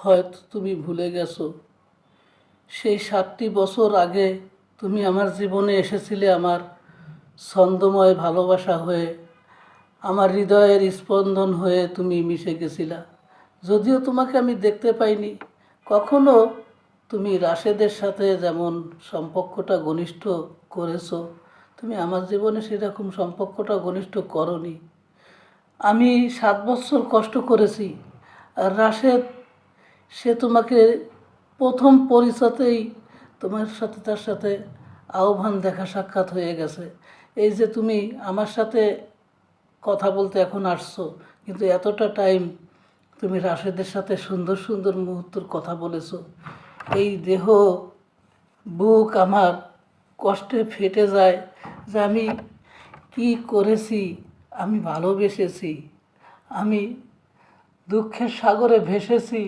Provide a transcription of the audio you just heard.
হয়তো তুমি ভুলে গেছো সেই 7টি বছর আগে তুমি আমার জীবনে এসেছিলে আমার ছন্দময় ভালোবাসা হয়ে, আমার হৃদয়ের স্পন্দন হয়ে তুমি মিশে গেছিলা। যদিও তোমাকে আমি দেখতে পাইনি কখনো, তুমি রাশেদের সাথে যেমন সম্পর্কটা ঘনিষ্ঠ করেছো, তুমি আমার জীবনে সেরকম সম্পর্কটা ঘনিষ্ঠ করনি। আমি 7 বছর কষ্ট করেছি, আর রাশেদ, সে তোমাকে প্রথম পরিচয়তেই তোমার সাথে তার সাথে আহ্বান দেখা সাক্ষাৎ হয়ে গেছে। এই যে তুমি আমার সাথে কথা বলতে এখন আসছো, কিন্তু এতটা টাইম তুমি রাশেদের সাথে সুন্দর সুন্দর মুহূর্তের কথা বলেছো। এই দেহ, বুক আমার কষ্টে ফেটে যায় যে আমি কি করেছি, আমি ভালোবেসেছি, আমি দুঃখের সাগরে ভেসেছি।